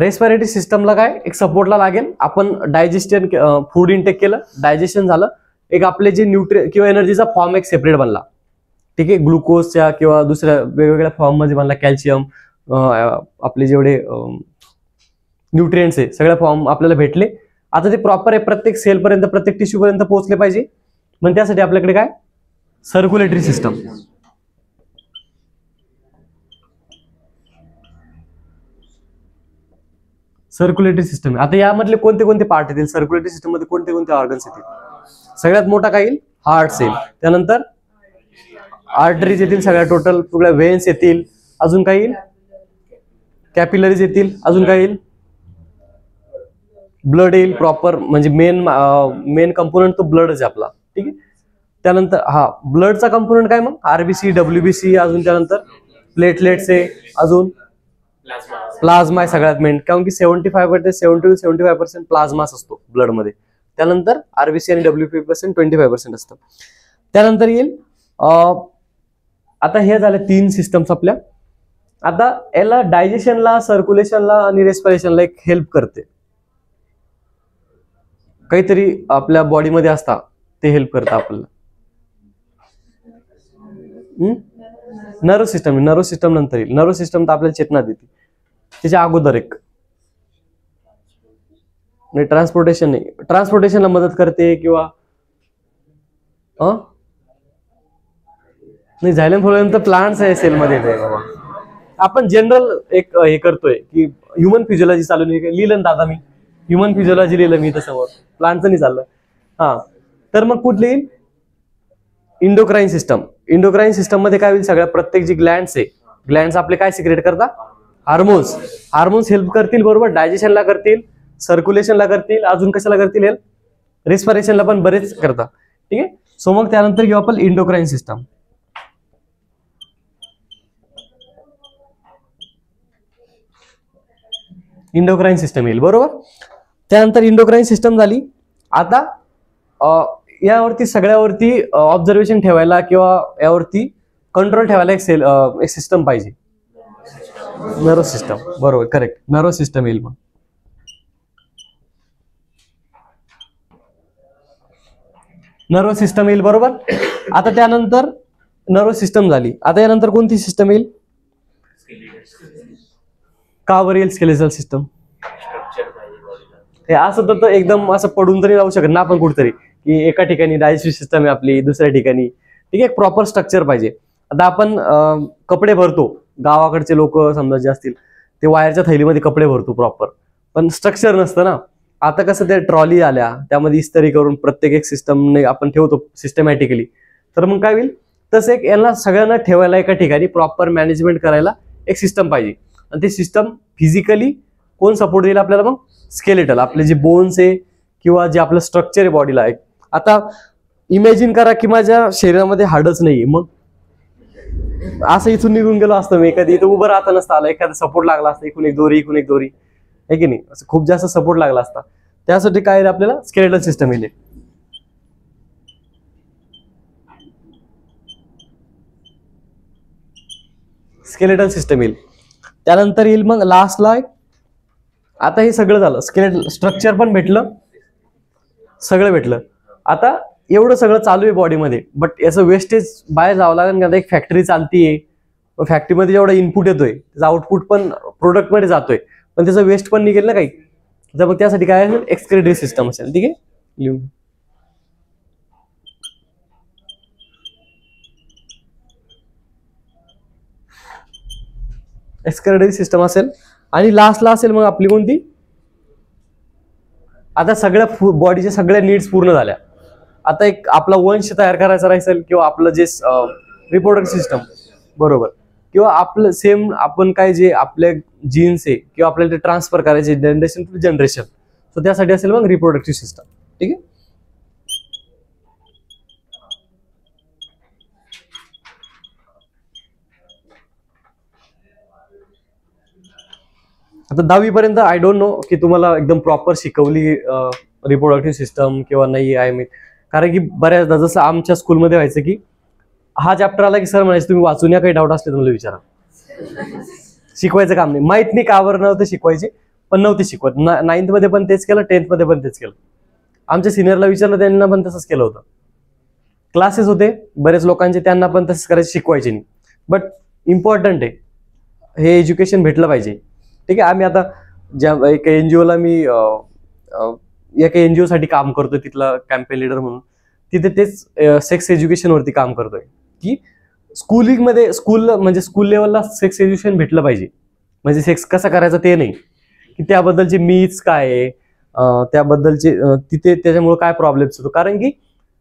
Respiratory सिस्टमला काय एक सपोर्टला लागेल. आपण डायजेशन फूड इनटेक केलं, डायजेशन झालं, एक आपले जे किंवा एनर्जीचा फॉर्म एक सेपरेट बनला. ठीक आहे, ग्लुकोजच्या किंवा दुसऱ्या वेगवेगळ्या फॉर्म मध्ये बनला. कॅल्शियम, आपले जेवढे न्यूट्रिएंट्स आहे सगळ्या फॉर्म आपल्याला भेटले. आता ते प्रॉपर आहे, प्रत्येक सेल पर्यंत प्रत्येक टिश्यू पर्यंत पोहोचले पाहिजे. मग त्यासाठी आपल्याकडे काय सर्क्युलेटरी सिस्टम. Circulatory system. आता यामधले कोणते कोणते पार्ट येतील सर्क्युलेटरी सिस्टम मध्ये, कोणते कोणते ऑर्गन्स येतील? सगळ्यात मोठा काय येईल? Heart sale. त्यानंतर आर्टरीज येतील, सगळ्या टोटल सगळ्या व्हेन्स येतील. अजून काय येईल? कॅपिलरीज येतील. अजून काय येईल? ब्लड येईल प्रॉपर, म्हणजे मेन कंपोनंट तो ब्लडच आहे आपला. ठीक आहे. त्यानंतर ब्लडचा कंपोनंट काय मग? आरबीसी, डब्ल्यूबीसी, अजून त्यानंतर प्लेटलेट्स आहे, अजून प्लाझ्मा आहे सगळ्यात मेन, कारण की 70-75% प्लाझ्माच असतो ब्लड मध्ये. त्यानंतर आरबीसी आणि डब्ल्यूबीसी 25% असतं. त्यानंतर येईल आता हे झाले 3 सिस्टम्स आपल्या. आता याला डायजेशनला, सर्क्युलेशनला आणि रेस्पिरेशनला एक हेल्प करते. काहीतरी आपल्या बॉडीमध्ये असतात ते हेल्प करतं आपल्याला. नर्व सिस्टम नंतर येईल. नर्व सिस्टम तर आपल्याला चेतना देते. त्याच्या अगोदर एक ट्रान्सपोर्टेशनला मदत करते किंवा नाही, झायलम फ्लोएम तर प्लांट्स आहे सेलमध्ये. आपण जनरल एक हे करतोय की ह्युमन फिजिओलॉजी चालू लिहिलं दादा, मी ह्युमन फिजिओलॉजी लिहिलं मी तसं, प्लांटचं नाही चाललं. तर मग कुठली येईल? Endocrine system. इंडोक्राईन सिस्टम मध्ये काय होईल? सगळ्या प्रत्येक जी ग्लँड्स आहे, ग्लँड्स आपले काय सिक्रेट करतात? हार्मोन्स हेल्प करतील, बरोबर. डायजेशनला करतील, सर्क्युलेशनला करतील, अजून कशाला करतील? हेल्प रेस्पिरेशनला पण बरेच करतात. ठीक आहे. सो मग त्यानंतर घेऊ आपण इंडोक्राईन सिस्टम. इंडोक्राईन सिस्टम येईल, बरोबर. त्यानंतर इंडोक्राईन सिस्टम झाली. आता यावरती सगळ्यावरती ऑब्झर्वेशन ठेवायला किंवा यावरती कंट्रोल ठेवायला एक सिस्टम पाहिजे. नर्व सिस्टम, बरोबर, करेक्ट. नर्व सिस्टम येईल. मग नर्व सिस्टम येईल, बरोबर. आता त्यानंतर नर्व सिस्टम झाली. आता यानंतर कोणती सिस्टम येईल? का बरं येईल स्केलेटल सिस्टम? हे असं तर एकदम असं पडून तरी राहू शकत ना आपण कुठतरी, की एका ठिकाणी डायजेस्टिव्ह सिस्टम आहे आपली, दुसऱ्या ठिकाणी. ठीक आहे, प्रॉपर स्ट्रक्चर पाहिजे. आता आपण कपडे भरतो, गावाकडचे लोक समजा जे असतील ते वायरच्या थैलीमध्ये कपडे भरतो प्रॉपर, पण स्ट्रक्चर नसतं ना. आता कसं ते ट्रॉली आल्या, त्यामध्ये इस्त्री करून प्रत्येक एक सिस्टमने आपण ठेवतो सिस्टमॅटिकली. तर मग काय होईल? तसं एक यांना सगळ्यांना ठेवायला एका ठिकाणी प्रॉपर मॅनेजमेंट करायला एक सिस्टम पाहिजे. आणि ते सिस्टम फिजिकली कोण सपोर्ट देईल आपल्याला? मग स्केलेटल, आपले जे बोन्स आहे किंवा जे आपलं स्ट्रक्चर आहे बॉडीला आहे. आता इमॅजिन करा की माझ्या शरीरामध्ये हाडच नाहीये, मग असं इथून निघून गेलो असतं मी, एखादी इथं उभं राहता नसतं आलं, एखादा सपोर्ट लागला असता, इकडून एक दोरी आहे की नाही, असं खूप जास्त सपोर्ट लागला असता. त्यासाठी काय आपल्याला स्केलेटल सिस्टम येईल. स्केलेटल सिस्टम येईल. त्यानंतर येईल मग लास्टला, आता हे सगळं झालं, स्केलेटल स्ट्रक्चर पण भेटलं, सगळं भेटलं. आता एवढं सगळं चालू आहे बॉडीमध्ये, बट याचं वेस्टेज बाहेर जावं लागेल. आता एक फॅक्टरी चालतीये, फॅक्टरीमध्ये जेवढा इनपुट येतोय त्याचा आउटपुट पण प्रोडक्ट मध्ये जातोय, पण त्याचं वेस्ट पण निघेल ना काही. तर मग त्यासाठी काय असेल? एक्सक्रेटरी सिस्टम असेल. ठीक आहे, लिहून. एक्सक्रेटरी सिस्टम असेल. आणि लास्टला असेल मग आपली कोणती? आता सगळ्या बॉडीच्या सगळ्या नीड्स पूर्ण झाल्या. आता एक आपला वंश तयार करायचा राहील किंवा आपलं जे रिप्रोडक्टिव्ह सिस्टम, बरोबर, किंवा आपलं सेम आपण काय जे आपले जीन्स आहे किंवा आपल्याला ते ट्रान्सफर करायचे जनरेशन टू जनरेशन, सो त्यासाठी असेल मग रिप्रोडक्टिव्ह सिस्टम. ठीक आहे. आता 10वी पर्यंत आय डोंट नो की तुम्हाला एकदम प्रॉपर शिकवली रिप्रोडक्टिव्ह सिस्टम किंवा नाही आहे मी, कारण की बऱ्याचदा जसं आमच्या स्कूलमध्ये व्हायचं की हा चॅप्टर आला की सर म्हणायचं तुम्ही वाचून या, काही डाऊट असले तुम्हाला विचारा. शिकवायचं काम नाही, माहित नाही का बरं नव्हतं शिकवायचे, पण नव्हते शिकवत. 9th मध्ये पण तेच केलं, 10th मध्ये पण तेच केलं. आमच्या सिनियरला विचारलं, त्यांना पण तसंच केलं होतं. क्लासेस होते बरेच लोकांचे, त्यांना पण तसंच करायचे, शिकवायचे नाही. बट इम्पॉर्टंट आहे, हे एज्युकेशन भेटलं पाहिजे. ठीक आहे. आम्ही आता ज्या एका एनजीओला मी एका एनजीओ साठी काम करतोय, तिथला कॅम्पेन लीडर म्हणून. तिथे तेच सेक्स एज्युकेशन वरती काम करतोय, की स्कूलिंगमध्ये स्कूल लेवलला सेक्स एज्युकेशन भेटलं पाहिजे. म्हणजे सेक्स कसा करायचा ते नाही, की त्याबद्दलचे मीथ्स काय आहे, त्याबद्दलचे तिथे त्याच्यामुळे काय प्रॉब्लेम्स होतो. कारण की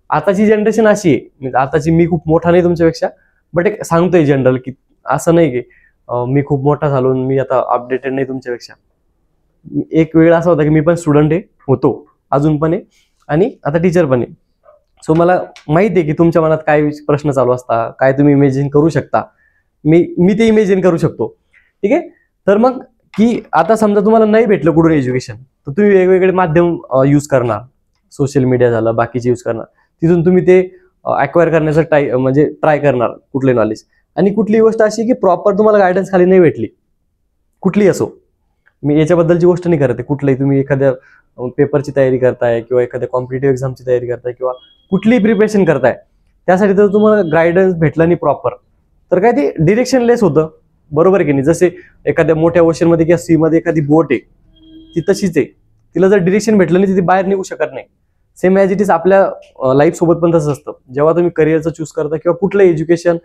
आताची जनरेशन अशी आहे, म्हणजे आताची, मी खूप मोठा नाही तुमच्यापेक्षा, बट एक सांगतोय जनरल, की असं नाही की मी खूप मोठा झालो, मी आता अपडेटेड नाही तुमच्यापेक्षा. एक वेळ असा होता की मी पण स्टुडंट होतो, अजून पण आहे, आणि आता टीचर पण आहे. सो मला माहिती आहे की तुमच्या मनात काय प्रश्न चालू असता, काय तुम्ही इमेजिन करू शकता. मी ते इमेजिन करू शकतो. ठीक आहे. तर मग की आता समजा तुम्हाला नाही भेटलं कुठून एज्युकेशन, तर तुम्ही वेगवेगळे माध्यम यूज करणार, सोशल मीडिया झालं, बाकीचे यूज करणार. तिथून तुम्ही ते अक्वायर करण्याचं ट्राय करणार कुठले नॉलेज. आणि कुठली गोष्ट अशी की प्रॉपर तुम्हाला गायडन्स खाली नाही भेटली, कुठलीही असो, मी याच्याबद्दलची गोष्ट नाही करते, कुठलंही तुम्ही एखाद्या पेपरची तयारी करताय, किंवा एखाद्या कॉम्पिटेटिव्ह एक्झामची तयारी करताय, किंवा कुठलीही प्रिपरेशन करताय, त्यासाठी जर तुम्हाला गायडन्स भेटला नाही प्रॉपर, तर काय ते डिरेक्शन लेस होतं. बरोबर आहे की नाही. जसे एखाद्या मोठ्या ओशनमध्ये किंवा सी मध्ये एखादी बोट आहे, ती तशीच आहे, तिला जर डिरेक्शन भेटलं नाही, ती बाहेर निघू शकत नाही. सेम ॲज इट इज आपल्या लाईफ सोबत पण तसंच असतं. जेव्हा तुम्ही करिअरचं चूज करता, किंवा कुठलं एज्युकेशन,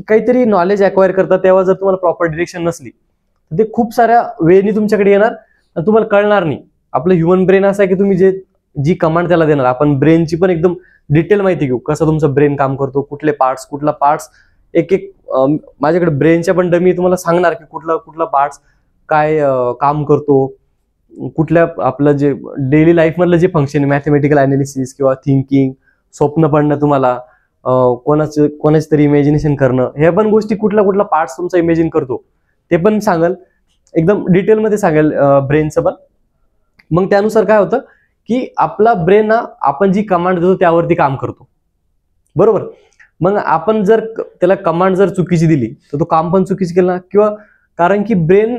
काहीतरी नॉलेज अक्वायर करता, तेव्हा जर तुम्हाला प्रॉपर डिरेक्शन नसली, तर ते खूप साऱ्या वेळेने तुमच्याकडे येणार आणि तुम्हाला कळणार नाही. आपलं ह्युमन ब्रेन असं आहे की तुम्ही जी कमांड त्याला देणार, आपण ब्रेनची पण एकदम डिटेल माहिती घेऊ, कसं तुमचं ब्रेन काम करतो, कुठले पार्ट्स, कुठला पार्ट्स, एक माझ्याकडे ब्रेनच्या पण डमी तुम्हाला सांगणार की कुठला पार्ट्स काय काम करतो, कुठल्या आपलं जे डेली लाईफ मधलं जे फंक्शन, मॅथमॅटिकल अनालिसिस किंवा थिंकिंग, स्वप्न पडणं, तुम्हाला कोणाच तरी इमॅजिनेशन करणं, ह्या पण गोष्टी कुठला पार्ट्स तुमचा इमॅजिन करतो ते पण सांगेल, एकदम डिटेलमध्ये सांगेल ब्रेनचं पण. मग त्यानुसार काय होतं की आपला ब्रेन ना, आपण जी कमांड देतो त्यावरती काम करतो. बरोबर. मग आपण जर त्याला कमांड जर चुकीची दिली, तर तो काम पण चुकीची केलं ना, किंवा कारण की ब्रेन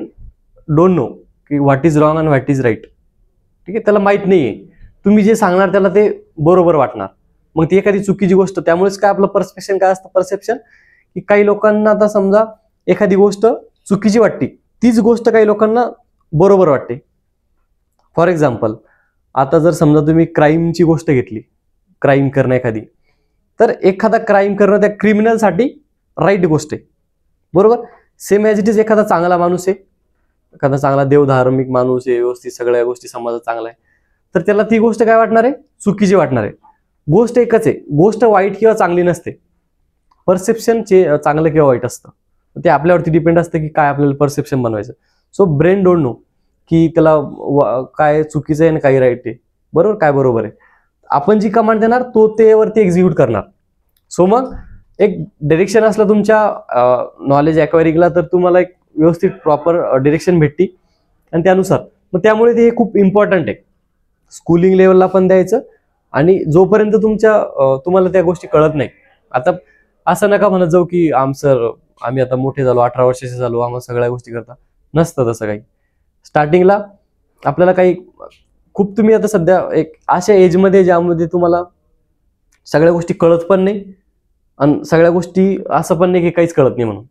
डोंट नो की what is wrong and what is right. ठीक आहे. त्याला माहित नाहीये, तुम्ही जे सांगणार त्याला ते बरोबर वाटणार. मग ती एखादी चुकीची गोष्ट, त्यामुळेच काय आपलं परसेप्शन काय असतं, परसेप्शन, की काही लोकांना आता समजा एखादी गोष्ट चुकीची वाटते, तीच गोष्ट काही लोकांना बरोबर वाटते. फॉर एक्झाम्पल, आता जर समजा तुम्ही क्राईमची गोष्ट घेतली, क्राईम करणं एखादी, तर एखादा क्राईम करणं त्या क्रिमिनलसाठी राईट गोष्ट आहे. बरोबर. सेम ॲज इट इज एखादा चांगला माणूस आहे, एखादा चांगला देवधार्मिक माणूस आहे, व्यवस्थित सगळ्या गोष्टी समाजात चांगला आहे, तर त्याला ती गोष्ट काय वाटणार आहे, चुकीची वाटणार आहे. गोष्ट एकच आहे, गोष्ट वाईट किंवा चांगली नसते, परसेप्शन चांगलं किंवा वाईट असतं. ते आपल्यावरती डिपेंड असतं की काय आपल्याला परसेप्शन बनवायचं. सो ब्रेन डोंट नो की त्याला काय चुकीचं आहे आणि काय राईट आहे. बरोबर. काय बरोबर आहे, आपण जी कमांड देणार तो त्यावरती एक्झिक्यूट करणार. सो मग एक डिरेक्शन असलं तुमच्या नॉलेज अक्वायरिंगला, तर तुम्हाला एक व्यवस्थित प्रॉपर डिरेक्शन भेटते, आणि त्यानुसार मग त्यामुळे ते खूप इम्पॉर्टंट आहे. स्कूलिंग लेवलला पण द्यायचं, आणि जोपर्यंत तुम्हाला त्या गोष्टी कळत नाही. आता असं नका म्हणत जाऊ की आम्ही आता मोठे झालो, 18 वर्षाचे झालो, आम्हाला सगळ्या गोष्टी करता. नसतं तसं काही. स्टार्टिंगला आपल्याला काही खूप, तुम्ही आता सध्या एक अशा एजमध्ये ज्यामध्ये तुम्हाला सगळ्या गोष्टी कळत पण नाही, आणि सगळ्या गोष्टी असं पण नाही की काहीच कळत नाही म्हणून.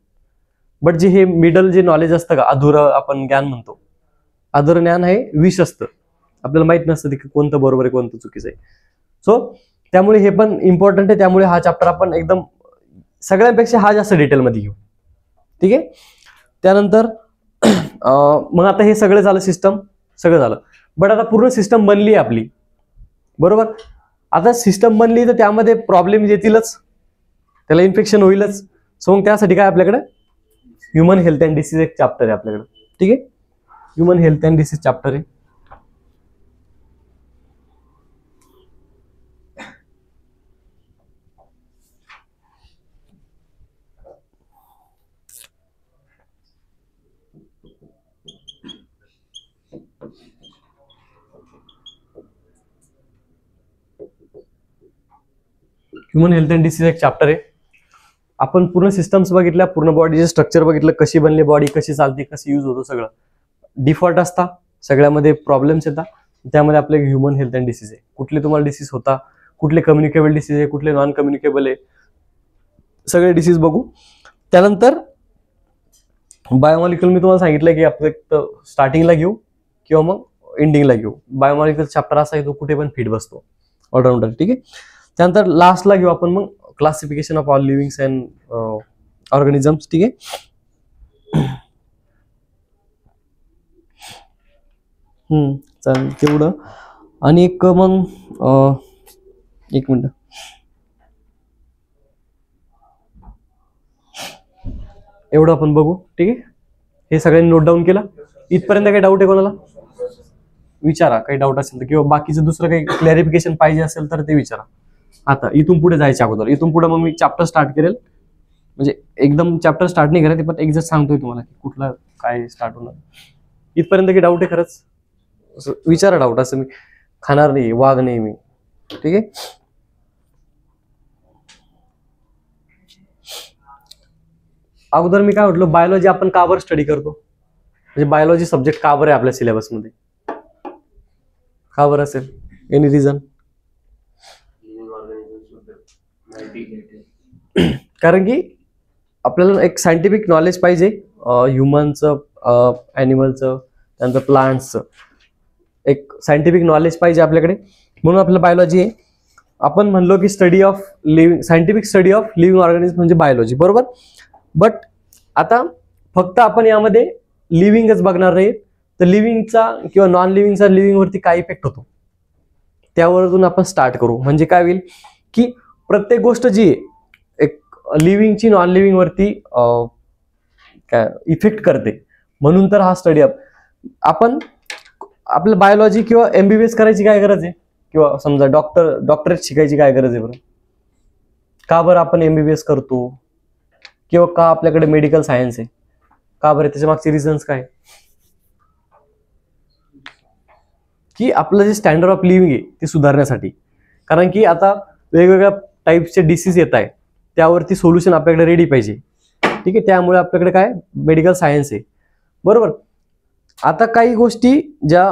बट हे मिडल जे नॉलेज असतं का, अधुरं आपण ज्ञान म्हणतो, अधुरं ज्ञान हे विष असतं, आपल्याला माहित नसतं की कोणतं बरोबर आहे कोणतं चुकीचं आहे. सो त्यामुळे हे पण इम्पॉर्टंट आहे. त्यामुळे हा चॅप्टर आपण एकदम सगळ्यांपेक्षा हा जास्त डिटेलमध्ये घेऊ. ठीक आहे. त्यानंतर मग आता हे सगळं झालं, सिस्टम सगळं झालं. बट आता पूर्ण सिस्टम बनली आहे आपली. बरोबर. आता सिस्टम बनली तर त्यामध्ये प्रॉब्लेम येतीलच, त्याला इन्फेक्शन होईलच. सो मग त्यासाठी काय आपल्याकडे ह्युमन हेल्थ अँड डिसीज एक चॅप्टर आहे आपल्याकडे. ठीक आहे. Human health and disease chapter आहे. ह्युमन हेल्थ अँड डिसीज एक चॅप्टर आहे. आपण पूर्ण सिस्टम्स बघितल्या, पूर्ण बॉडीचे स्ट्रक्चर बघितलं, कशी बनली बॉडी, कशी चालते, कशी यूज होतो, सगळं डिफॉल्ट असता, सगळ्यामध्ये प्रॉब्लेम्स येतात. त्यामध्ये आपले ह्युमन हेल्थ अँड डिसीज आहे, कुठले तुम्हाला डिसीज होता, कुठले कम्युनिकेबल डिसीज आहे, कुठले नॉन कम्युनिकेबल आहे, सगळे डिसीज बघू. त्यानंतर बायोमॉलिक्युल मी तुम्हाला सांगितलं की आपण स्टार्टिंगला घेऊ किंवा मग एंडिंगला घेऊ. बायोमॉलिक्युल चॅप्टर असा आहे तो कुठे पण फिट बसतो, ऑलराऊंडर. ठीक आहे. त्यानंतर लास्टला घेऊ आपण मग classification of all livings and organisms. ठीक आहे. चालेल तेवढं. आणि एक मग एक मिनिट, एवढं आपण बघू. ठीक आहे. हे सगळ्यांनी नोट डाऊन केलं इथपर्यंत? काही डाऊट आहे कोणाला? विचारा, काही डाऊट असेल तर, किंवा बाकीचं दुसरं काही क्लॅरिफिकेशन पाहिजे असेल तर ते विचारा. आता इथून पुढे जायच्या अगोदर, इथून पुढे मग मी चॅप्टर स्टार्ट करेल, म्हणजे एकदम चॅप्टर स्टार्ट नाही करायचं, पण एक्झॅक्ट सांगतोय तुम्हाला की कुठला काय स्टार्ट होणार. इथपर्यंत काही डाऊट आहे खरंच? विचारा डाऊट, असं मी खाणार नाही, वाघ नाही मी. ठीक आहे. अगोदर मी काय म्हटलं, बायोलॉजी आपण का बरं स्टडी करतो, म्हणजे बायोलॉजी सब्जेक्ट का बरं आहे आपल्या सिलेबसमध्ये, का बरं असेल? Any reason? कारण की आपल्याला एक सायंटिफिक नॉलेज पाहिजे ह्युमनचं, ॲनिमलचं, त्यानंतर प्लांट्सचं, एक सायंटिफिक नॉलेज पाहिजे आपल्याकडे, म्हणून आपल्याला बायोलॉजी आहे. आपण म्हणलो की study of living, scientific study of living organism म्हणजे बायोलॉजी, बरोबर. बट आता फक्त आपण यामध्ये लिव्हिंगच बघणार नाही, तर लिव्हिंगचा किंवा नॉन लिव्हिंगचा लिव्हिंगवरती काय इफेक्ट होतो त्यावरून आपण स्टार्ट करू. म्हणजे काय होईल की प्रत्येक गोष्ट जी आहे एक लिव्हिंगची नॉन लिव्हिंग वरती काय इफेक्ट करते, म्हणून तर हा स्टडी आपण आपलं बायोलॉजी किंवा MBBS करायची काय गरज आहे, किंवा समजा डॉक्टरेट शिकायची काय गरज आहे बरं? का बरं आपण MBBS करतो, किंवा का आपल्याकडे मेडिकल सायन्स आहे, का बरं? त्याच्या मागचे रिझन्स काय? की आपलं जे स्टँडर्ड ऑफ लिव्हिंग आहे ते सुधारण्यासाठी. कारण की आता वेगवेगळ्या टाईपचे डिसीज येत आहे, त्यावरती सोल्युशन आपल्याकडे रेडी पाहिजे. ठीक आहे. त्यामुळे आपल्याकडे काय मेडिकल सायन्स आहे, बरोबर. आता काही गोष्टी ज्या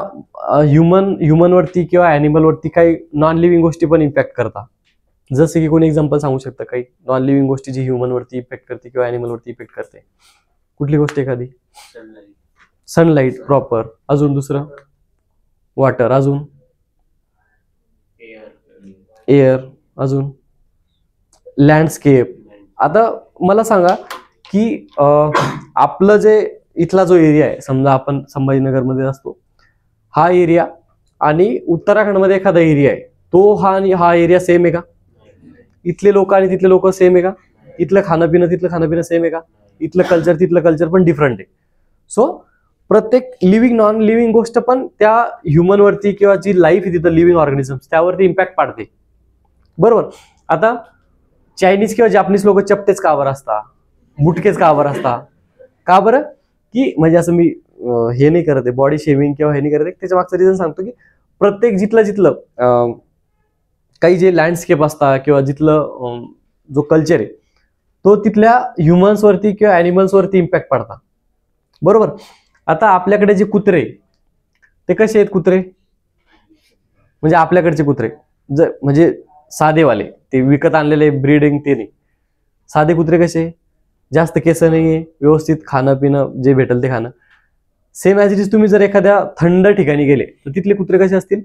ह्युमनवरती किंवा ॲनिमलवरती काही नॉन लिव्हिंग गोष्टी पण इम्पॅक्ट करतात. जसं की कोणी एक्झाम्पल सांगू शकतं काही नॉन लिव्हिंग गोष्टी जी ह्युमनवरती इफेक्ट करते किंवा ॲनिमलवरती इफेक्ट करते? कुठली गोष्ट एखादी? Sunlight proper. अजून दुसरं? वॉटर. अजून? एअर. अजून? लँडस्केप. आता मला सांगा की आपलं जे इथला जो एरिया आहे, समजा आपण संभाजीनगरमध्ये असतो, हा एरिया आणि उत्तराखंडमध्ये एखादा एरिया आहे, तो हा एरिया सेम आहे का? इथले लोक आणि तिथले लोक सेम आहे का? इथलं खाणं पिणं तिथलं खाणं पिणं सेम आहे का? इथलं कल्चर तिथलं कल्चर पण डिफरंट आहे. सो प्रत्येक लिव्हिंग नॉन लिव्हिंग गोष्ट पण त्या ह्युमनवरती किंवा जी लाईफ आहे तिथं लिव्हिंग ऑर्गॅनिझम्स त्यावरती इम्पॅक्ट पाडते, बरोबर. आता चायनीज किंवा जापनीज लोक चपटेच का बरं असतात, बुटकेच का बरं असतात? का बरं? की म्हणजे असं मी हे नाही करत आहे, बॉडी शेविंग किंवा हे नाही करत आहे, त्याच्या मागचं रिझन सांगतो की प्रत्येक जिथलं काही जे लँडस्केप असतात किंवा जिथलं जो कल्चर आहे तो तिथल्या ह्युमन्सवरती किंवा ॲनिमल्सवरती इम्पॅक्ट पडतात, बरोबर. आता आपल्याकडे जे कुत्रे ते कसे आहेत? कुत्रे म्हणजे आपल्याकडचे कुत्रे म्हणजे साधेवाले, ते विकत आणलेले ब्रीडिंग ते नाही. साधे कुत्रे कसे? जास्त केस नाहीये, व्यवस्थित खाणं पिणं जे भेटेल ते खाणं. सेम ॲज इट इज तुम्ही जर एखाद्या थंड ठिकाणी गेले तर तिथले कुत्रे कसे असतील?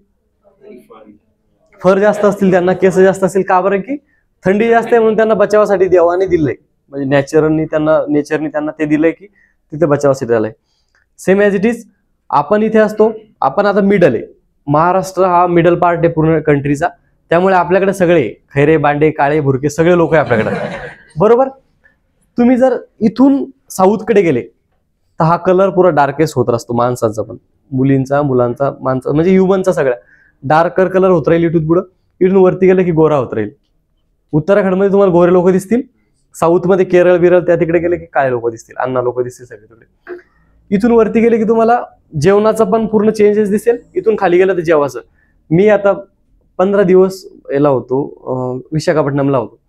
फर जास्त असतील, त्यांना केस जास्त असतील. का बरं? की थंडी जास्त आहे म्हणून त्यांना बचावासाठी देवाने दिलंय, म्हणजे नेचरने त्यांना ते दिलंय की तिथे बचावासाठी आलंय. सेम ॲज इट इज आपण इथे असतो, आपण आता मिडल आहे, महाराष्ट्र हा मिडल पार्ट आहे पूर्ण कंट्रीचा, त्यामुळे आपल्याकडे सगळे खैरे बांडे काळे भुरके सगळे लोक आहे आपल्याकडे, बरोबर. तुम्ही जर इथून साऊथकडे गेले तर हा कलर पुरा डार्केस्ट होत असतो माणसाचा पण, मुलींचा, मुलांचा, माणसा म्हणजे ह्युमनचा सगळ्या डार्कर कलर होत राहील इथून पुढं. इथून वरती गेलं की गोरा होत राहील. उत्तराखंडमध्ये तुम्हाला गोरे लोक दिसतील, साऊथमध्ये केरळ बिरळ त्या तिकडे गेले की काळे लोक दिसतील, अण्णा लोक दिसतील सगळे तिकडे. इथून वरती गेले की तुम्हाला जेवणाचा पण पूर्ण चेंजेस दिसेल. इथून खाली गेलं तर जेवाचं. मी आता 15 दिवस याला होतो, विशाखापट्टणमला होतो.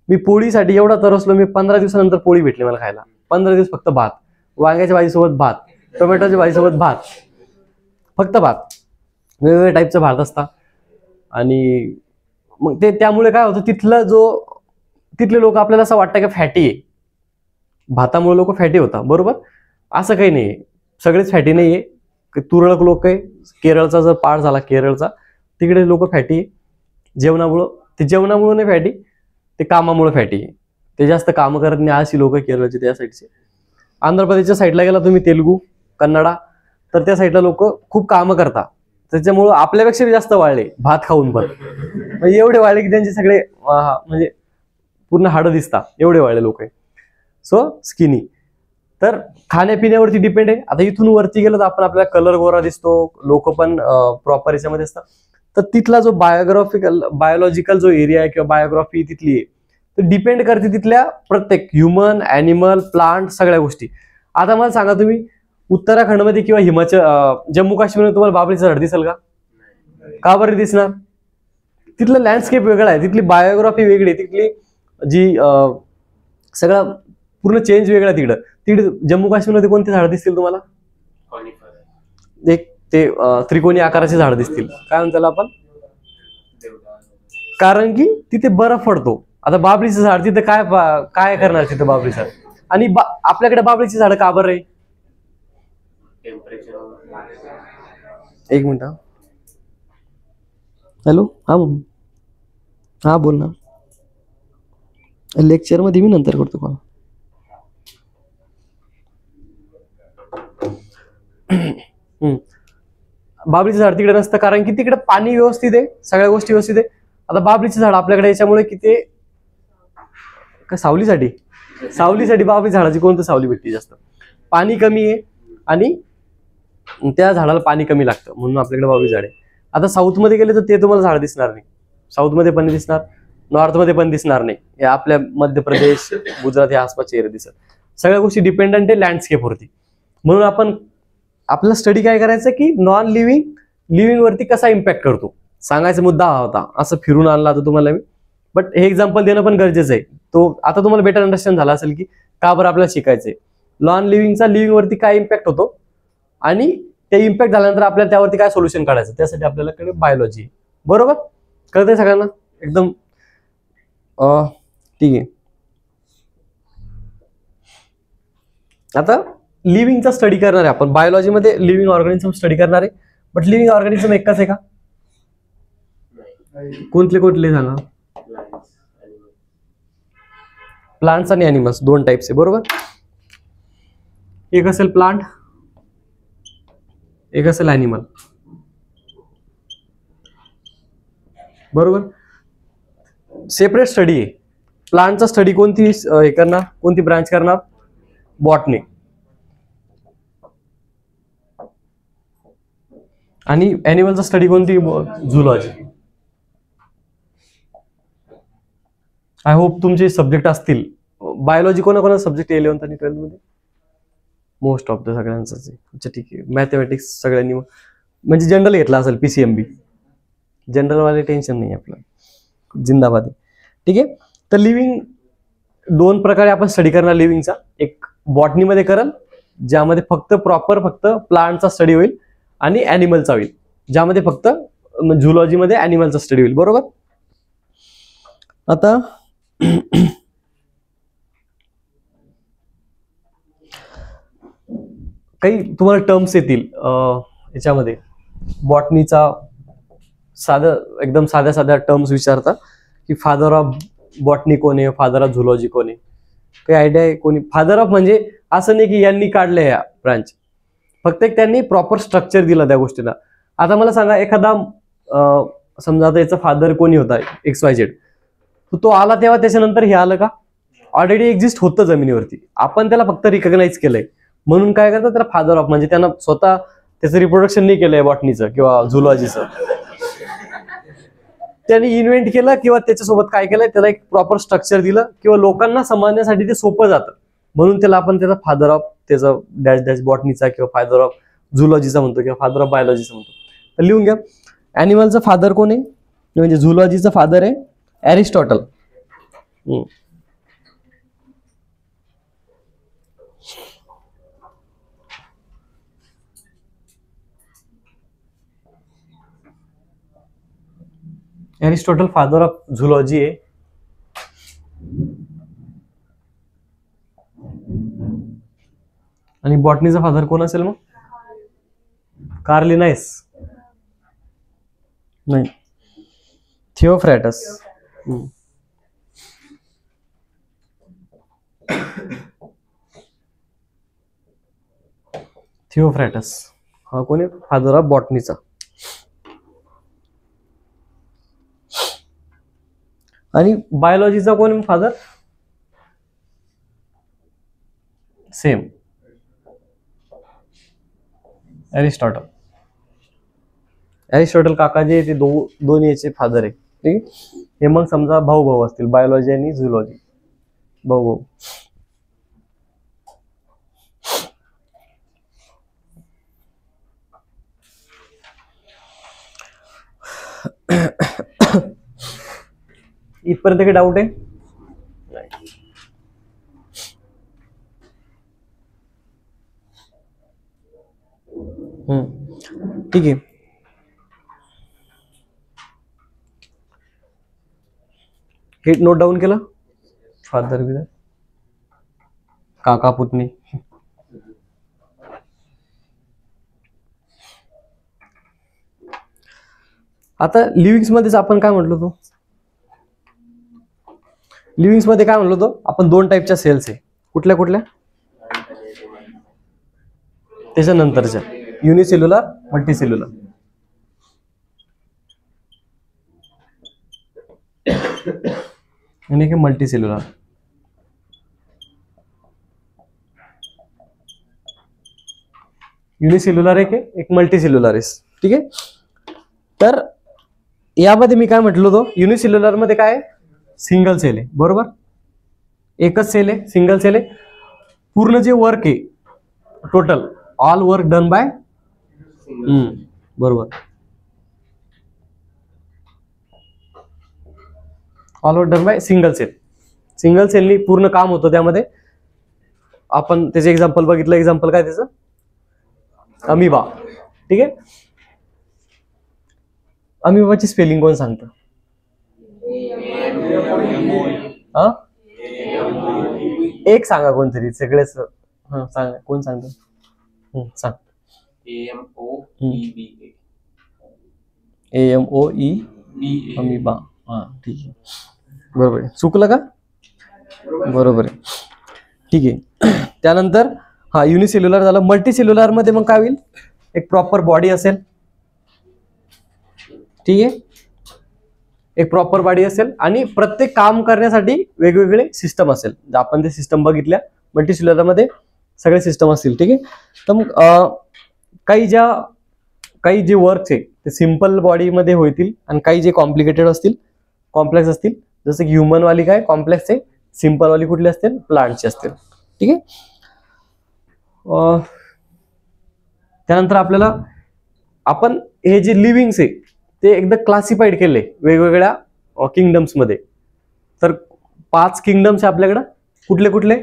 मी पोळीसाठी एवढा तरसलो, मी 15 दिवसानंतर पोळी भेटली मला खायला. 15 दिवस फक्त भात, वांग्याच्या भाजीसोबत भात, टोमॅटोच्या भाजीसोबत भात, फक्त भात, वेगवेगळ्या टाईपचं भात असतात. आणि मग ते त्यामुळे काय होतं, तिथले लोक आपल्याला असं वाटतं की फॅटी आहे, भातामुळे लोक फॅटी होतात. बरोबर, असं काही नाही, सगळेच फॅटी नाहीये. तुरळक लोक आहे, केरळचा जर पाठ झाला केरळचा, तिकडे लोक फॅटी आहे जेवणामुळं. ते जेवणामुळे नाही फॅटी, ते कामामुळे फॅटी आहे. ते जास्त कामं करत नाही अशी लोक केरळचे, त्या साईडचे. आंध्र प्रदेशच्या साईडला गेला तुम्ही, तेलुगू, कन्नडा, तर त्या साईडला लोक खूप कामं करतात, त्याच्यामुळं आपल्यापेक्षा जास्त वाढले भात खाऊन. पण म्हणजे एवढे वाढले की त्यांचे सगळे म्हणजे पूर्ण हाडं दिसतात, एवढे वाढले लोक आहे. So skinny. तर खाण्यापिण्यावरती डिपेंड आहे. आता इथून वरती गेलं तर आपण, आपल्याला कलर गोरा दिसतो, लोक पण प्रॉपर याच्यामध्ये असतात. तर तिथला जो बायोलॉजिकल जो एरिया आहे किंवा बायोग्राफी तिथली आहे, तर डिपेंड करते तिथल्या प्रत्येक ह्युमन, ॲनिमल, प्लांट, सगळ्या गोष्टी. आता मला सांगा, तुम्ही उत्तराखंडमध्ये किंवा जम्मू काश्मीरमध्ये तुम्हाला बाबळीचं झाड दिसेल का? का बरं दिसणार? तिथलं लँडस्केप वेगळं आहे, तिथली बायोग्राफी वेगळी आहे, तिथली जी सगळं पूर्ण चेंज वेगळा आहे तिकडं. तिकडे जम्मू काश्मीरमध्ये कोणते झाड दिसतील तुम्हाला? एक ते त्रिकोणी आकाराचे झाड दिसतील. काय म्हणतो त्याला आपण? कारण की तिथे बर्फ पडतो. आता बाबळीचं झाड तिथे काय करणार तिथे बाबळीचं झाड? आणि आपल्याकडे बाबळीची झाड का बरं आहे? एक मिनिट. हॅलो, हा बोल ना. लेक्चर मध्ये मी नंतर करतो कॉल. बाबळीचं झाड तिकडे नसतं कारण की तिकडे पाणी व्यवस्थित आहे, सगळ्या गोष्टी व्यवस्थित आहे. आता बाबळीचं झाड आपल्याकडे याच्यामुळे की ते सावलीसाठी बाबळी झाडाची कोणतं सावली भेटते जास्त? पाणी कमी आहे आणि त्या झाडाला पाणी कमी लागतं, म्हणून आपल्याकडे बाबळी झाड आहे. आता साऊथ मध्ये गेले तर ते तुम्हाला झाड दिसणार नाही, साऊथ मध्ये पण दिसणार, नॉर्थ मध्ये पण दिसणार नाही. या आपल्या मध्य प्रदेश, गुजरात या आसपासचे एरिया दिसत. सगळ्या गोष्टी डिपेंडंट आहे लँडस्केपवरती. म्हणून आपला स्टडी काय करायचं की नॉन लिव्हिंग वरती कसा इम्पॅक्ट करतो, सांगायचा मुद्दा हा होता. असं फिरून आणला तर तुम्हाला मी, बट हे एक्झाम्पल देणं पण गरजेचं आहे. तो आता तुम्हाला बेटर अंडरस्टँड झाला असेल की का बरं आपल्याला शिकायचंय नॉन लिव्हिंगचा लिव्हिंग वरती काय इम्पॅक्ट होतो, आणि ते इम्पॅक्ट झाल्यानंतर आपल्याला त्यावरती काय सोल्युशन काढायचं, त्यासाठी आपल्याला बायोलॉजी. बरोबर, कळतंय सगळ्यांना? एकदम ठीक आहे. आता लिव्हिंगचा स्टडी करणार आहे आपण, बायोलॉजीमध्ये लिव्हिंग ऑर्गॅनिझम स्टडी करणार आहे. बट लिव्हिंग ऑर्गॅनिझम एकच आहे का? कुठले सांगा? प्लांट्स आणि ॲनिमल्स दोन टाइप्स आहे. बरोबर, एक असेल प्लांट, एक असेल ॲनिमल. बरोबर, सेपरेट स्टडी आहे. प्लांटचा स्टडी कोणती हे करणार, कोणती ब्रांच करणार? बॉटनी. आणि ॲनिमलचा स्टडी कोणती? झुलॉजी. आय होप तुमचे सब्जेक्ट असतील. बायोलॉजी कोणा सब्जेक्ट 11th आणि 12th मध्ये? मोस्ट ऑफ द सगळ्यांचाच आहे. अच्छा ठीक आहे. मॅथमॅटिक्स सगळ्यांनी म्हणजे जनरल घेतला असेल, PCMB. जनरलवाले टेन्शन नाही आपलं, जिंदाबाद आहे. ठीक आहे. तर लिव्हिंग दोन प्रकारे आपण स्टडी करणार लिव्हिंगचा. एक बॉटनीमध्ये करल, ज्यामध्ये फक्त प्लांटचा स्टडी होईल, आणि ॲनिमलचा होईल, ज्यामध्ये फक्त झुलॉजीमध्ये ॲनिमलचा स्टडी होईल. बरोबर. आता काही तुम्हाला टर्म्स येतील याच्यामध्ये, बॉटनीचा एकदम साध्या टर्म्स विचारता की फादर ऑफ बॉटनी कोण आहे, फादर ऑफ झुलॉजी कोण आहे, काही आयडिया आहे कोणी? फादर ऑफ म्हणजे असं नाही की यांनी काढलंय या ब्रांच, फक्त एक त्यांनी प्रॉपर स्ट्रक्चर दिलं त्या गोष्टीला. आता मला सांगा, एखादा समजा आता याचा फादर कोणी होता, XYZ, तो आला तेव्हा त्याच्यानंतर हे आलं का? ऑलरेडी एक्झिस्ट होतं जमिनीवरती, आपण त्याला फक्त रिकॉग्नाइज केलंय. म्हणून काय करतात त्याला फादर ऑफ, म्हणजे त्यांना स्वतः त्याचं रिप्रोडक्शन नाही केलंय बॉटनीचं किंवा झुलॉजीचं, त्यांनी इन्व्हेंट केलं किंवा त्याच्यासोबत काय केलंय, त्याला एक प्रॉपर स्ट्रक्चर दिलं किंवा लोकांना समजण्यासाठी ते सोपं जातं, म्हणून त्याला आपण त्याचा फादर ऑफ त्याचा डॅश डॅश बॉटनीचा किंवा फादर ऑफ झुलॉजीचा म्हणतो किंवा फादर ऑफ बायोलॉजीचा म्हणतो. तर लिहून घ्या, ॲनिमलचा फादर कोण आहे, म्हणजे झुलॉजीचा फादर आहे Aristotle. Aristotle father of zoology आहे. आणि बॉटनीचा फादर कोण असेल मग? कार्ल लिनायस नाही, थिओफ्रॅटस. थिओफ्रॅटस हा कोण आहे? फादर ऑफ बॉटनीचा. आणि बायोलॉजीचा कोण फादर? Same, Aristotle. एरिस्टॉटल काका जे ते दोन याचे फादर आहे. ठीक. हे मग समजा भाऊ भाऊ असतील, बायोलॉजी आणि झुलॉजी भाऊ भाऊ. इथपर्यंत काही डाऊट आहे? ठीक आहे. हिट नोट डाऊन केलं? फादर विदर काका पुतणी. आता लिव्हिंग्स मध्येच आपण काय म्हटलो होतो? लिव्हिंग्स मध्ये काय म्हटलो होतो आपण? 2 टाईपच्या सेल्स आहे. कुठल्या कुठल्या? त्याच्यानंतरच्या युनिसेल्युलर, मल्टीसेल्युलर. आणि की मल्टीसेल्युलर. युनिसेल्युलर आहे की एक मल्टीसेल्युलर आहे. ठीक आहे. तर यामध्ये मी काय म्हटलो होतो? युनिसेल्युलर मध्ये काय? सिंगल सेल आहे, बरोबर. एकच सेल आहे, सिंगल सेल आहे. पूर्ण जे वर्क आहे total, all work done by, बरोबर, all work done by single cell. Single सेलनी पूर्ण काम होतं त्यामध्ये. आपण त्याचे एक्झाम्पल बघितलं. एक्झाम्पल काय त्याचं? अमिबा. ठीक आहे. अमिबाची स्पेलिंग कोण सांगतं? हा, एक सांगा कोणतरी, सगळेच सांगा. कोण सांगतं? सांग. AMOE amoeba. हा, ठीक आहे, बरोबर आहे. चुकलं का? बरोबर आहे. ठीक आहे. त्यानंतर हा युनिसेल्युलर झालं. मल्टीसेल्युलर मध्ये मग काय होईल? एक प्रॉपर बॉडी असेल. ठीक आहे. एक प्रॉपर बॉडी असेल आणि प्रत्येक काम करण्यासाठी वेगवेगळे सिस्टम असेल. आपण ते सिस्टम बघितल्या. मल्टीसेल्युलर मध्ये सगळे सिस्टम असतील. ठीक आहे. तर मग काही जे वर्क आहे ते सिंपल बॉडी मध्ये होतील आणि काही जे कॉम्प्लिकेटेड असतील, कॉम्प्लेक्स असतील. जसं की ह्युमन वाली काय कॉम्प्लेक्स आहे, सिंपल वाली कुठली असतील? प्लांटची असतील. ठीक आहे. त्यानंतर आपल्याला आपण हे जे लिव्हिंग्स आहे ते एकदा क्लासिफाईड केले वेगवेगळ्या किंगडम्स मध्ये. तर 5 किंगडम्स आहे आपल्याकडे. कुठले कुठले?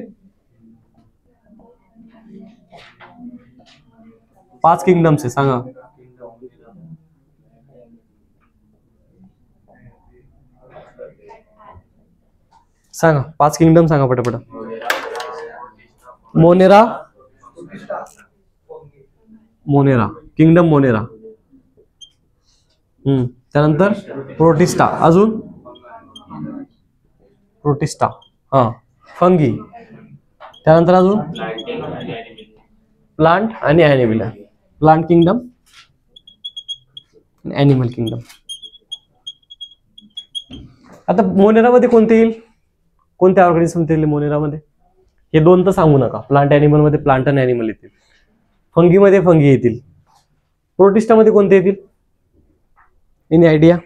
5 किंगडम्स आहे, सांगा. सांगा 5 किंगडम सांगा पटापट. Monera, Monera kingdom, Monera. त्यानंतर प्रोटिस्टा. अजून प्रोटिस्टा. हा, फंगी. त्यानंतर अजून प्लांट आणि animal. Plant kingdom, animal kingdom. आता मोनेरामध्ये कोणते येईल? कोणत्या ऑर्गॅनिझम येईल मोनेरामध्ये? हे 2 तर सांगू नका. प्लांट ॲनिमल मध्ये प्लांट आणि ॲनिमल येतील. फंगी मध्ये फंगी येतील. प्रोटिस्टा मध्ये कोणते येतील? Any idea?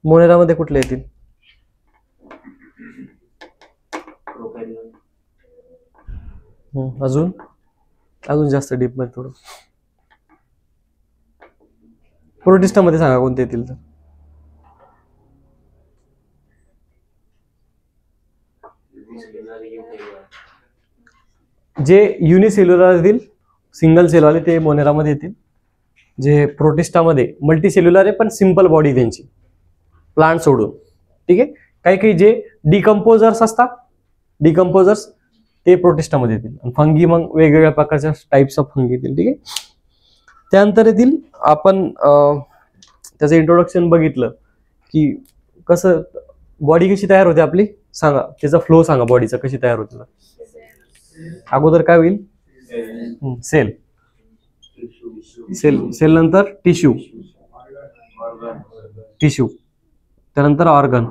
मोनेरामध्ये कुठले येतील? अजून अजून जास्त डीप मध्ये थोडं. प्रोटिस्टा मध्ये सांगा कोणते येतील तर. जे युनिसेल्युलर येतील, सिंगल सेलवाले ते मोनेरामध्ये येतील. जे प्रोटिस्टामध्ये मल्टीसेल्युलर आहे पण सिंपल बॉडी त्यांची, प्लांट सोडून. ठीक आहे. काही काही जे डिकम्पोजर्स असतात, डिकम्पोजर्स ते प्रोटिस्टामध्ये येतील. आणि फंगी मग वेगवेगळ्या प्रकारच्या टाइप्स ऑफ फंगी येतील. ठीक आहे. त्यानंतर येतील आपण त्याचं इंट्रोडक्शन बघितलं की कसं बॉडी कशी तयार होते आपली, सांगा त्याचा फ्लो सांगा, बॉडीचा कशी तयार होते. अगोदर काय होईल, सेल, सेल, सेल नंतर टिश्यू, टिश्यू, त्यानंतर ऑर्गन,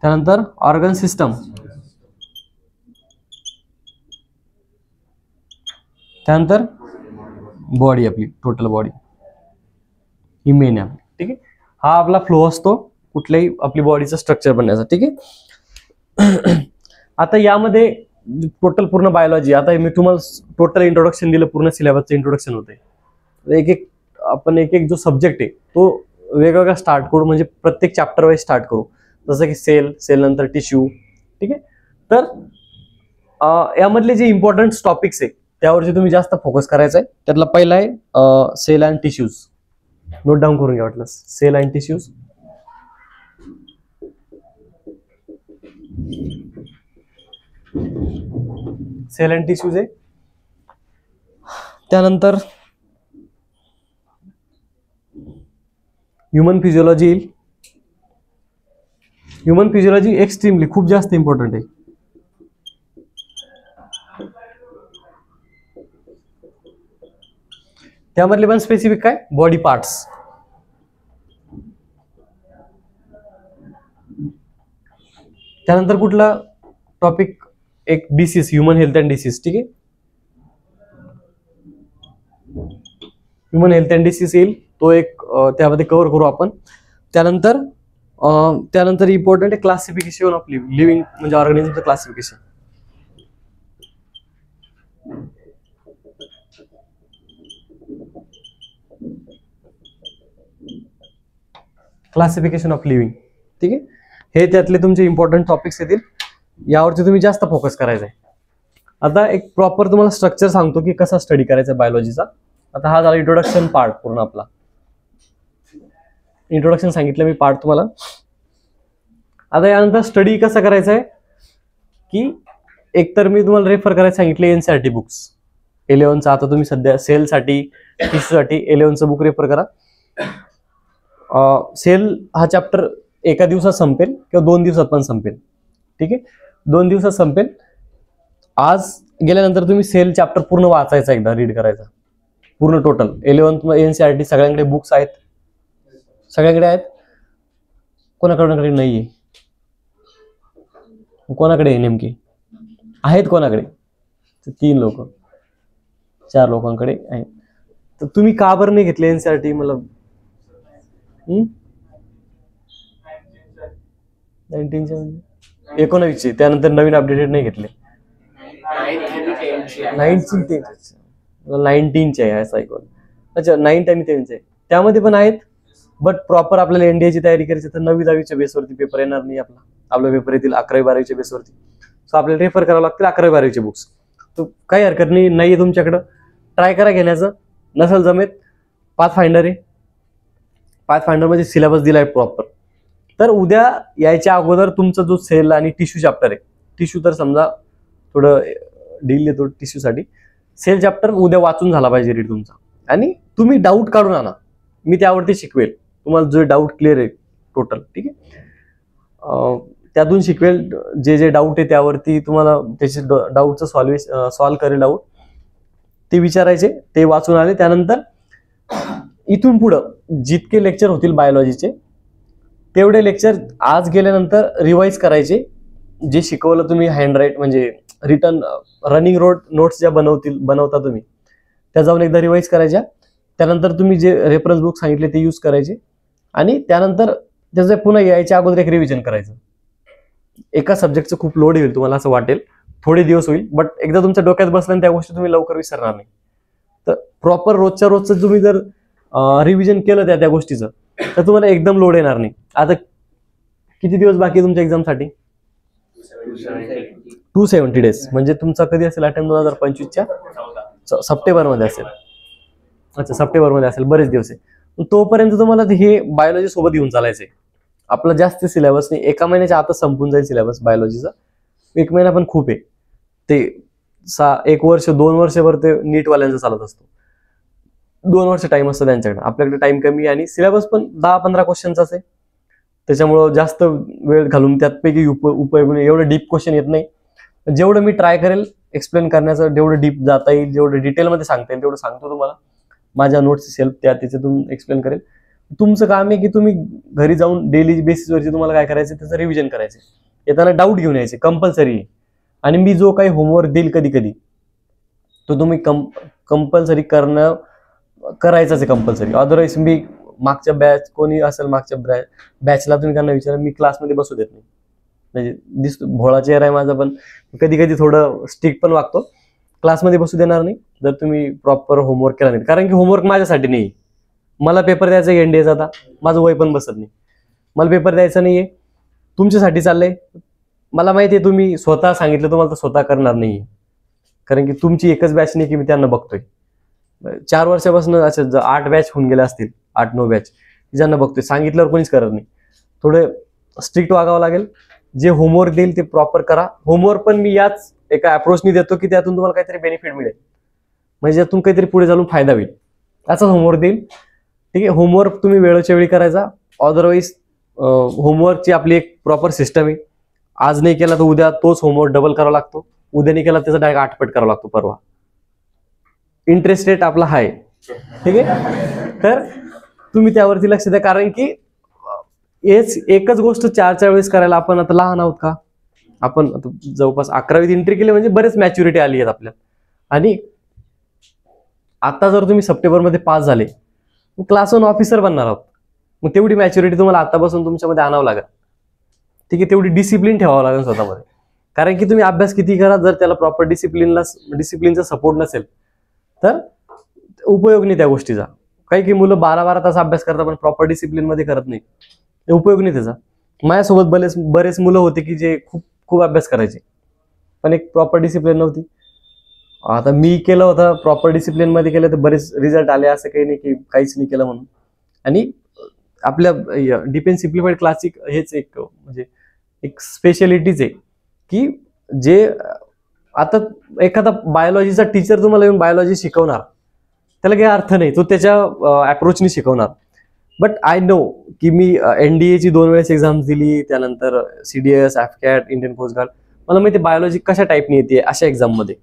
त्यानंतर ऑर्गन सिस्टम, त्यानंतर बॉडी, आपली टोटल बॉडी ही मेन आहे. ठीक आहे. हा आपला फ्लो असतो कुठल्याही आपली बॉडीचं स्ट्रक्चर बनण्याचा. ठीक आहे. आता यामध्ये टोटल पूर्ण बायोलॉजी, आता मी तुम्हाला टोटल इंट्रोडक्शन दिलं, पूर्ण सिलेबसचं इंट्रोडक्शन होते. एक एक आपण एक एक जो सब्जेक्ट आहे तो वेगवेगळा स्टार्ट करू, म्हणजे प्रत्येक चॅप्टर वाईज स्टार्ट करू. जसं की सेल, सेल नंतर टिश्यू. ठीक आहे. तर यामधले जे इम्पॉर्टंट टॉपिक्स आहे त्यावरती तुम्ही जास्त फोकस करायचा आहे. त्यातला पहिला आहे cell and tissues. Note down करून घ्या वाटलं, cell and tissues. Cell and tissues आहे. त्यानंतर ह्युमन फिजिओलॉजी येईल. ह्युमन फिजिओलॉजी एक्स्ट्रीमली खूप जास्त इम्पॉर्टंट आहे. त्यामधले पण स्पेसिफिक काय, बॉडी पार्ट्स. त्यानंतर कुठला टॉपिक, एक disease, human health and disease. ठीक आहे. ह्युमन हेल्थ अँड डिसीज येईल, तो एक त्यामध्ये कव्हर करू आपण. त्यानंतर इम्पॉर्टंट आहे क्लासिफिकेशन ऑफ लिव्हिंग, म्हणजे ऑर्गॅनिझमचं क्लासिफिकेशन. Classification of living. ठीक आहे. हे त्यातले तुमचे इम्पॉर्टंट टॉपिक्स येतील, यावरती तुम्ही जास्त फोकस करायचा आहे. आता एक प्रॉपर तुम्हाला स्ट्रक्चर सांगतो की कसा स्टडी करायचा बायोलॉजीचा. आता हा झाला इंट्रोडक्शन पार्ट पूर्ण आपला. इंट्रोडक्शन सांगितलं मी पार्ट तुम्हाला. आता यानंतर स्टडी कसा करायचा आहे की एकतर मी तुम्हाला रेफर करायला सांगितले एनसीईआरटी बुक्स 11चा. आता तुम्ही सध्या सेलसाठी, टिश्यूसाठी 11चं बुक रेफर करा. सेल हा चॅप्टर एका दिवसात संपेल किंवा 2 दिवसात पण संपेल. ठीक आहे. 2 दिवसात संपेल. आज गेल्यानंतर तुम्ही सेल चॅप्टर पूर्ण वाचायचा, एकदा रीड करायचा पूर्ण टोटल. 11th एनसीईआरटी सगळ्यांकडे बुक्स आहेत, सगळ्यांकडे आहेत. कोणाकडे नाहीये, कोणाकडे आहे नेमकी, आहेत कोणाकडे, 3 लोक 4 लोकांकडे आहेत. तर तुम्ही का बरं नाही घेतले एनसीईआरटी, मला 19चे, त्यानंतर नवीन अपडेटेड नाही घेतले. 19चे आहे असं ऐकून. अच्छा, 9th आणि 10th आहे, त्यामध्ये पण आहेत. बट प्रॉपर आपल्याला एनडीएची तयारी करायची तर 9वी 10वीच्या बेसवरती पेपर येणार नाही. आपला पेपर येतील 11वी 12वीच्या बेसवरती. सो आपल्याला रेफर करावं लागतील 11वी 12वीचे बुक्स. तर काही हरकत नाही तुमच्याकडं, ट्राय करा घेण्याचं. नसेल जमेत, पाथफाइंडर आहे. पाथफाइंडरमध्ये सिलेबस दिलाय प्रॉपर. तर उद्या यायच्या अगोदर तुमचा जो सेल आणि टिश्यू चॅप्टर आहे, टिश्यू तर समजा थोडं डील येतो टिश्यूसाठी. सेल चॅप्टर उद्या वाचून झाला पाहिजे रीड तुमचा. आणि तुम्ही डाऊट काढून आणा, मी त्यावरती शिकवेल तुम्हाला. जो डाऊट क्लिअर आहे टोटल, ठीक आहे, त्यातून शिकवेल. जे डाऊट आहे त्यावरती तुम्हाला त्याचे डाऊटचं सॉल्व्ह करेल. डाऊट ते विचारायचे, ते वाचून आले. त्यानंतर इथून पुढं जितके लेक्चर होतील बायोलॉजीचे तेवढे लेक्चर आज गेल्यानंतर रिवाइज करायचे. जे शिकवलं तुम्ही हँडराईट, म्हणजे रिटर्न रनिंग नोट्स ज्या बनवता तुम्ही, त्या जाऊन एकदा रिवाइज करायच्या. त्यानंतर तुम्ही जे रेफरन्स बुक सांगितले ते यूज करायचे. आणि त्यानंतर त्याचं पुन्हा यायच्या अगोदर एक रिव्हिजन करायचं. एका सब्जेक्टचं खूप लोड येईल तुम्हाला असं वाटेल, थोडे दिवस होईल, बट एकदा तुमच्या डोक्यात बसल्या त्या गोष्टी तुम्ही लवकर विसरणार नाही. तर प्रॉपर रोजच्या रोजचं तुम्ही जर रिव्हिजन केलं त्या गोष्टीचं, तर तुम्हाला एकदम लोड येणार नाही. आता किती दिवस बाकी आहे तुमच्या एक्झामसाठी? 270 डेज म्हणजे तुमचा कधी असेल अटेम्प्ट 2025च्या सप्टेंबरमध्ये असेल. अच्छा, सप्टेंबरमध्ये असेल, बरेच दिवस आहे. तोपर्यंत तुम्हाला हे बायोलॉजी सोबत घेऊन चालायचंय. आपला जास्त सिलेबस नाही, एका महिन्याच्या आतच संपून जाईल सिलेबस बायोलॉजीचा. 1 महिना पण खूप आहे. ते 1 वर्ष 2 वर्षभर ते नीटवाल्यांचा चालत असतो. 2 वर्ष टाइम असतो त्यांच्याकडे, आपल्याकडे टाइम कमी आणि सिलेबस पण 10-15 क्वेश्चनचाच आहे. त्याच्यामुळं जास्त वेळ घालून त्यातपैकी उपयोग नाही. एवढं डीप क्वेश्चन येत नाही. जेवढं मी ट्राय करेल एक्सप्लेन करण्याचं, जेवढं डीप जाता येईल, जेवढं डिटेलमध्ये सांगता येईल तेवढं सांगतो तुम्हाला. माझ्या नोट्स सेल्फ त्याच्यातून एक्सप्लेन करेल. तुमचं काम आहे की तुम्ही घरी जाऊन डेली बेसिसवरती तुम्हाला काय करायचं त्याचं रिव्हिजन करायचं. येताना डाऊट घेऊन यायचे, कंपल्सरी आहे. आणि मी जो काही होमवर्क देईल कधी कधी तो तुम्ही कंपल्सरी करायचाच आहे कंपल्सरी. अदरवाईज मी मागच्या बॅच कोणी असेल मागच्या बॅचला तुम्ही त्यांना विचारा, मी क्लासमध्ये बसू देत नाही. म्हणजे दिसतो भोळा चेहरा आहे माझा, पण कधी कधी थोडं स्ट्रिक्ट पण वागतो. क्लासमध्ये बसू देणार नाही जर तुम्ही प्रॉपर होमवर्क केला नाही. कारण की होमवर्क माझ्यासाठी नाही, मला पेपर द्यायचा आहे एनडीएचा. आता माझं वय पण बसत नाही, मला पेपर द्यायचा नाहीये, तुमच्यासाठी चाललंय. मला माहिती आहे तुम्ही स्वतः सांगितलं तुम्हाला तर स्वतः करणार नाहीये, कारण की तुमची एकच बॅच नाही की मी त्यांना बघतोय. 4 वर्षापासून असं 8 बॅच होऊन गेल्या असतील, 8-9 बॅच ज्यांना बघतोय. सांगितल्यावर कोणीच करत नाही. थोडं स्ट्रिक्ट वागावं लागेल. जे होमवर्क देईल ते प्रॉपर करा. होमवर्क पण मी याच एका अप्रोचनी देतो की त्यातून तुम्हाला काहीतरी बेनिफिट मिळेल, म्हणजे त्यातून काहीतरी पुढे जाऊन फायदा होईल, असाच होमवर्क देईल. ठीक आहे, होमवर्क तुम्ही वेळोच्या वेळी करायचा. अदरवाईज होमवर्कची आपली एक प्रॉपर सिस्टम आहे. आज नाही केला तर उद्या तोच होमवर्क डबल करावा लागतो, उद्या नाही केला त्याचा डायरेक्ट 8 पट करावा लागतो परवा. इंटरेस्ट रेट आपला हाय. ठीक आहे, तर तुम्ही त्यावरती लक्ष द्या. कारण की एकच गोष्ट 4 वेळेस करायला आपण आता लहान आहोत का? आपण जवळपास 11वीत एंट्री केली म्हणजे बरेच मॅच्युरिटी आली आहेत आपल्याला. आणि आता जर तुम्ही सप्टेंबरमध्ये पास झाले, क्लास 1 ऑफिसर बनणार आहोत. मग तेवढी मॅच्युरिटी तुम्हाला आतापासून तुमच्यामध्ये आणावं लागेल. ठीक आहे, तेवढी डिसिप्लिन ठेवावं लागेल स्वतःमध्ये. कारण की तुम्ही अभ्यास किती करा, जर त्याला प्रॉपर डिसिप्लिनचा सपोर्ट नसेल तर उपयोग नाही त्या गोष्टीचा. काही मुलं 12-12 तास अभ्यास करतात पण प्रॉपर डिसिप्लिन मध्ये करत नाही, उपयोग नाही त्याचा. माझ्यासोबत बरेच मुलं होते की जे खूप खूप अभ्यास करायचे पण एक प्रॉपर डिसिप्लिन नव्हती. आता मी केलं होतं प्रॉपर डिसिप्लिन मध्ये केलं तर बरेच रिझल्ट आले, असं काही नाही की काहीच नाही केलं म्हणून. आणि आपल्या डिफेन्स सिम्प्लिफाईड क्लासिक हेच एक म्हणजे एक स्पेशालिटीज आहे की जे आता एखादा बायोलॉजीचा टीचर तुम्हाला येऊन बायोलॉजी शिकवणार त्याला काही अर्थ नाही, तो त्याच्या अप्रोचनी शिकवणार. बट आय नो की मी एनडीएची 2 वेळेस एक्झाम दिली, त्यानंतर सीडीएस, एफकॅट, इंडियन कोस्ट गार्ड. मला माहिती बायोलॉजी कशा टाईपनी येते अशा एक्झाममध्ये.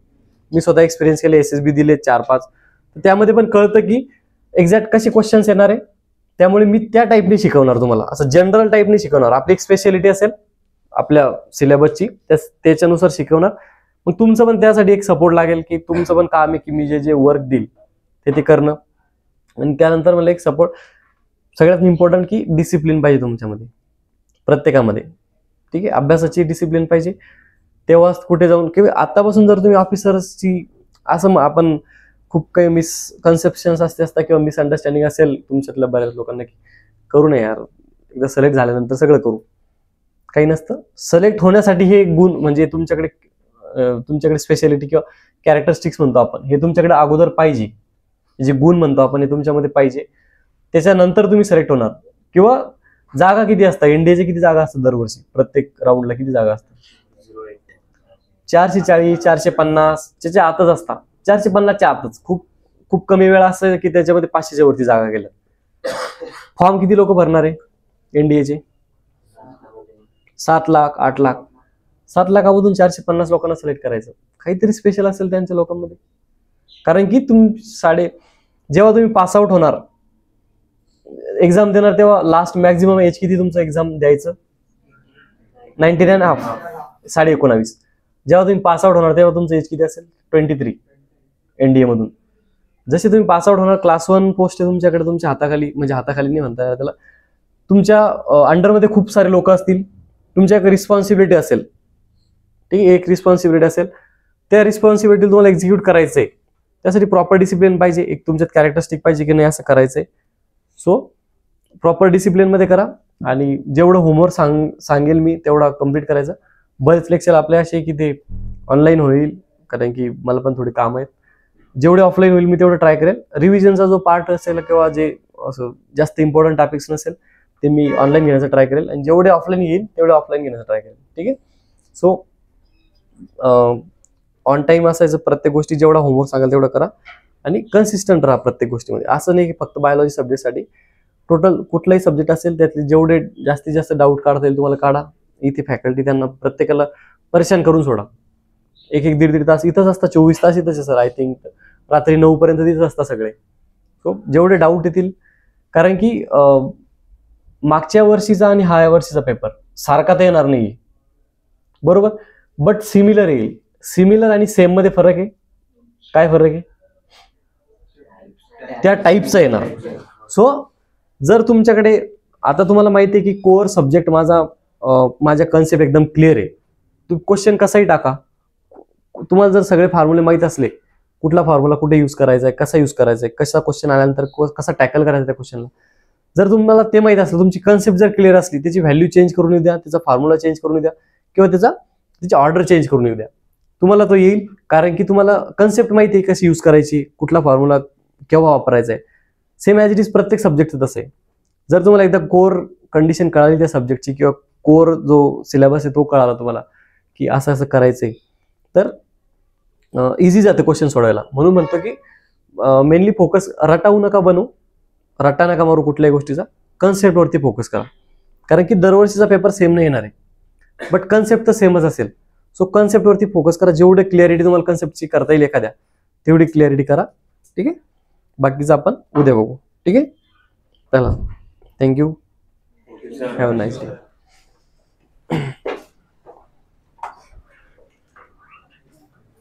मी स्वतः एक्सपिरियन्स केले, एसएसबी दिले 4-5. त्यामध्ये पण कळतं की एक्झॅक्ट कसे क्वेश्चन्स येणार आहे. त्यामुळे मी त्या टाईपने शिकवणार तुम्हाला, असं जनरल टाईपने शिकवणार. आपली एक स्पेशालिटी असेल आपल्या सिलेबसची, त्याच्यानुसार शिकवणार. मग तुमचं पण त्यासाठी एक सपोर्ट लागेल की तुमचं पण काम आहे की मी जे वर्क देईल ते करणं. आणि त्यानंतर मला एक सपोर्ट, सगळ्यात इम्पॉर्टंट की डिसिप्लिन पाहिजे तुमच्यामध्ये प्रत्येकामध्ये. ठीक आहे, अभ्यासाची डिसिप्लिन पाहिजे. तेव्हाच कुठे जाऊन किंवा आतापासून जर तुम्ही ऑफिसर्सची असं आपण खूप काही मिसकन्सेप्शन्स असतात किंवा मिसअंडरस्टँडिंग असेल तुमच्यातल्या बऱ्याच लोकांना की करू नये यार, एकदा सिलेक्ट झाल्यानंतर सगळं करू, काही नसतं. सिलेक्ट होण्यासाठी हे गुण म्हणजे तुमच्याकडे स्पेशालिटी किंवा कॅरेक्टरिस्टिक्स म्हणतो आपण, हे तुमच्याकडे अगोदर पाहिजे. जे गुण म्हणतो आपण हे तुमच्यामध्ये पाहिजे, त्याच्यानंतर तुम्ही सिलेक्ट होणार. किंवा जागा किती असतात, इंडियाच्या किती जागा असतात दरवर्षी, प्रत्येक राऊंडला किती जागा असतात? 440, 450 च्या आतच असतात. 450च्या आतच. खूप खूप कमी वेळा असं की त्याच्यामध्ये 500च्या वरती जागा गेल्या. फॉर्म किती लोक भरणार आहे एनडीएचे? 7 लाख 8 लाख. 7 लाखामधून 450 लोकांना सिलेक्ट करायचं, काहीतरी स्पेशल असेल त्यांच्या लोकांमध्ये. कारण की जेव्हा तुम्ही पास आउट होणार, एक्झाम देणार, तेव्हा लास्ट मॅक्झिमम एज किती तुमचं एक्झाम द्यायचं? 99.5, 19.5. जेव्हा तुम्ही पास आउट होणार तेव्हा तुमचं एज किती असेल? 23 एनडीए मधून. जसे तुम्ही पास आउट होणार, क्लास 1 पोस्ट आहे तुमच्याकडे, तुमच्या हाताखाली, म्हणजे हाताखाली नाही म्हणता त्याला, तुमच्या अंडरमध्ये खूप सारे लोक असतील, तुमच्याकडे रिस्पॉन्सिबिलिटी असेल. ठीक आहे, एक रिस्पॉन्सिबिलिटी असेल, त्या रिस्पॉन्सिबिलिटी तुम्हाला एक्झिक्यूट करायचंय. त्यासाठी प्रॉपर डिसिप्लिन पाहिजे, एक तुमच्यात कॅरेक्टरिस्टिक पाहिजे की नाही असं करायचंय. सो प्रॉपर डिसिप्लिन मध्ये करा आणि जेवढं होमवर्क सांगेल मी तेवढा कम्प्लीट करायचं. बरेच लेक्चर आपले असे की ते ऑनलाईन होईल, कारण की मला पण थोडी काम आहेत. जेवढे ऑफलाईन होईल मी तेवढं ट्राय करेल. रिव्हिजनचा जो पार्ट असेल किंवा जे असं जास्त इम्पॉर्टंट टॉपिक्स नसेल ते मी ऑनलाईन घेण्याचा ट्राय करेल, आणि जेवढे ऑफलाईन येईल तेवढे ऑफलाईन घेण्याचा ट्राय करेल. ठीक आहे. सो ऑन टाइम असायचं, प्रत्येक गोष्टी जेवढा होमवर्क सांगाल तेवढं करा, आणि कन्सिस्टंट राहा प्रत्येक गोष्टीमध्ये. असं नाही की फक्त बायोलॉजी सब्जेक्टसाठी, टोटल कुठलाही सब्जेक्ट असेल त्यातले जेवढे जास्तीत जास्त डाऊट काढता येईल तुम्हाला काढा. इथे फॅकल्टी त्यांना प्रत्येकाला परेशान करून सोडा. एक दीड तास इथंच असतात, 24 तास इथंच आहे सर. आय थिंक रात्री 9 पर्यंत तिथंच असतात सगळे. सो जेवढे डाऊट येतील, कारण की मागच्या वर्षीचा आणि ह्या वर्षीचा पेपर सारखा तर येणार नाही, बरोबर, बट सिमिलर येईल. सिमिलर आणि सेम मध्ये फरक आहे. काय फरक आहे? त्या टाईपचा येणार. सो जर तुमच्याकडे आता तुम्हाला माहिती आहे की कोर सब्जेक्ट माझ्या कन्सेप्ट एकदम क्लिअर आहे, तुम्ही क्वेश्चन कसाही टाका. तुम्हाला जर सगळे फॉर्म्युले माहित असले, कुठला फॉर्म्युला कुठे यूज करायचा आहे, कसा यूज करायचा आहे, कसा क्वेश्चन आल्यानंतर कसा टॅकल करायचा त्या क्वेश्चनला, जर तुम्हाला ते माहित असलं, तुमची कन्सेप्ट जर क्लिअर असली, त्याची व्हॅल्यू चेंज करून द्या, त्याचा फॉर्म्युला चेंज करून द्या, किंवा त्याची ऑर्डर चेंज करून येऊ द्या, तुम्हाला तो येईल. कारण की तुम्हाला कन्सेप्ट माहिती आहे कशी यूज करायची, कुठला फॉर्म्युला केव्हा वापरायचा आहे. सेम ॲज इट इज प्रत्येक सब्जेक्ट तसं आहे. जर तुम्हाला एकदा कोर कंडिशन कळाली त्या सब्जेक्टची, किंवा कोर जो सिलेबस आहे तो कळाला तुम्हाला की असं असं करायचंय, तर इझी जाते क्वेश्चन सोडवायला. म्हणून म्हणतो की मेनली फोकस रटावू नका बनवू, रटा नका मारू कुठल्याही गोष्टीचा, कन्सेप्टवरती फोकस करा. कारण की दरवर्षीचा पेपर सेम नाही येणार आहे, बट कन्सेप्ट तर सेमच असेल. सो कन्सेप्टवरती फोकस करा. जेवढे क्लिअरिटी तुम्हाला कन्सेप्टची करता येईल एखाद्या, तेवढी क्लिअरिटी करा. ठीक आहे. बाकीचं आपण उद्या बघू. ठीक आहे. चला, thank you. Have a nice day.